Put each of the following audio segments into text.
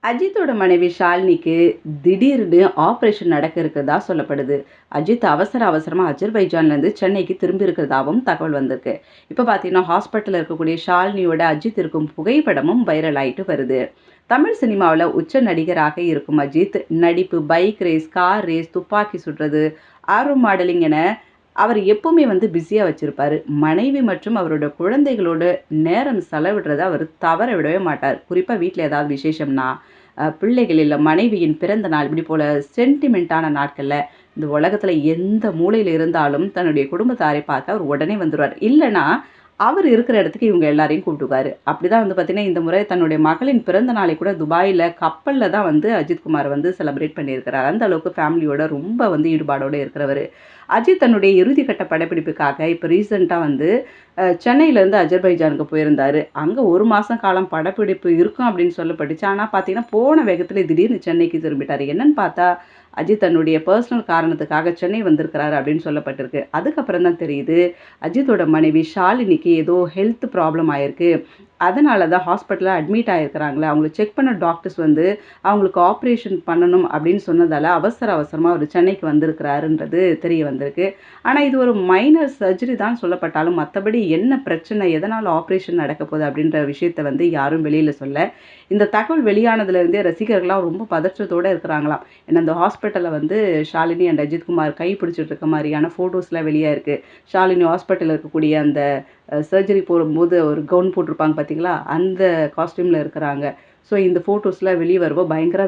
அஜித்தோட மனைவி ஷாலினிக்கு திடீர்னு ஆப்ரேஷன் நடக்க இருக்கிறதா சொல்லப்படுது. அஜித் அவசரமா அஜர்பைஜான்லேருந்து சென்னைக்கு திரும்பி இருக்கிறதாவும் தகவல் வந்திருக்கு. இப்போ பார்த்தீங்கன்னா ஹாஸ்பிட்டலில் இருக்கக்கூடிய ஷாலினியோட அஜித் இருக்கும் புகைப்படமும் வைரல் ஆயிட்டு வருது. தமிழ் சினிமாவில் உச்ச நடிகராக இருக்கும் அஜித் நடிப்பு, பைக் ரேஸ், கார் ரேஸ், துப்பாக்கி சுடுறது, ஆரோ மாடலிங் என அவர் எப்பவுமே பிஸியா வச்சிருப்பாரு. மனைவி மற்றும் அவரோட குழந்தைகளோட நேரம் செலவிடுறத அவர் தவற விடவே மாட்டார். குறிப்பா வீட்ல ஏதாவது விசேஷம்னா, பிள்ளைகள் இல்ல மனைவியின் பிறந்த நாள் இப்படி போல சென்டிமென்ட்டான நாட்கள்ல, இந்த உலகத்துல எந்த மூலையில இருந்தாலும் தன்னுடைய குடும்பத்தாரை பார்க்க அவர் உடனே வந்துருவாரு. இல்லன்னா, அவர் இருக்கிற இடத்துக்கு இவங்க எல்லாரையும் கூப்பிட்டுக்குவாரு. அப்படிதான் பார்த்தீங்கன்னா, இந்த முறை தன்னுடைய மகளின் பிறந்த நாளை கூட துபாயில கப்பல்ல தான் அஜித் குமார் செலிப்ரேட் பண்ணியிருக்கிறார். அந்த அளவுக்கு ஃபேமிலியோட ரொம்ப ஈடுபாடோட இருக்கிறவரு. அஜித் தன்னுடைய இறுதி கட்ட படப்பிடிப்புக்காக இப்ப ரீசென்ட்டா சென்னையிலேருந்து அஜர்பைஜானுக்கு போயிருந்தாரு. அங்க 1 மாசம் காலம் படப்பிடிப்பு இருக்கும் அப்படின்னு சொல்லப்பட்டுச்சு. ஆனா பார்த்தீங்கன்னா, போன வேகத்துல திடீர்னு சென்னைக்கு திரும்பிட்டாரு. என்னன்னு பார்த்தா, அஜித் தன்னுடைய பெர்சனல் காரணத்துக்காக சென்னை வந்திருக்கிறாரு அப்படின்னு சொல்லப்பட்டிருக்கு. அதுக்கப்புறம் தான் தெரியுது, அஜித்தோட மனைவி ஷாலினிக்கு ஏதோ ஹெல்த் ப்ராப்ளம் ஆயிருக்கு. அதனால தான் ஹாஸ்பிட்டல்ல அட்மிட் ஆயிருக்கிறாங்களே. அவங்கள செக் பண்ண டாக்டர்ஸ் அவங்களுக்கு ஆப்ரேஷன் பண்ணணும் அப்படின்னு சொன்னதால அவசரமா அவரு சென்னைக்கு வந்திருக்கிறாருன்றது தெரிய வந்திருக்கு. ஆனா இது ஒரு மைனர் சர்ஜரி தான் சொல்லப்பட்டாலும், மத்தபடி என்ன பிரச்சனை, எதனால ஆப்ரேஷன் நடக்க போகுது அப்படின்ற விஷயத்த யாரும் வெளியில சொல்ல. இந்த தகவல் வெளியானதுலேருந்தே ரசிகர்கள்லாம் ரொம்ப பதற்றத்தோட இருக்கிறாங்களாம். ஏன்னா இந்த ஹாஸ்பிட்டல்ல ஷாலினி அண்ட் அஜித் குமார் கை பிடிச்சிட்டு இருக்க மாரியான ஃபோட்டோஸ்லாம் வெளியாயிருக்கு. ஷாலினி ஹாஸ்பிட்டல்ல இருக்கக்கூடிய அந்த சர்ஜரி போடும்போது ஒரு கவுன் போட்டிருப்பாங்க பார்த்தீங்களா? அந்த காஸ்டியூம்ல இருக்கிறாங்க. ஸோ இந்த ஃபோட்டோஸ்லாம் வெளிய வரவோ பயங்கர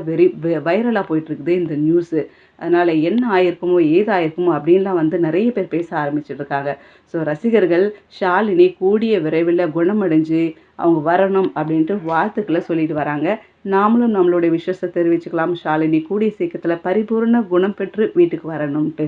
வைரலா போயிட்டுருக்குது இந்த நியூஸு. அதனால என்ன ஆயிருக்குமோ, ஏது ஆயிருக்குமோ அப்படின்லாம் நெறைய பேர் பேச ஆரம்பிச்சுட்டு இருக்காங்க. ஸோ ரசிகர்கள் ஷாலினி கூடிய விரைவில குணமடைஞ்சு அவங்க வரணும் அப்படின்ட்டு வாழ்த்துக்கள சொல்லிட்டு வராங்க. நாமளும் நம்மளுடைய விஷஸ தெரிவிச்சுக்கலாம். ஷாலினி கூடிய சீக்கிரத்தில பரிபூரண குணம் பெற்று வீட்டுக்கு வரணும்ன்ட்டு.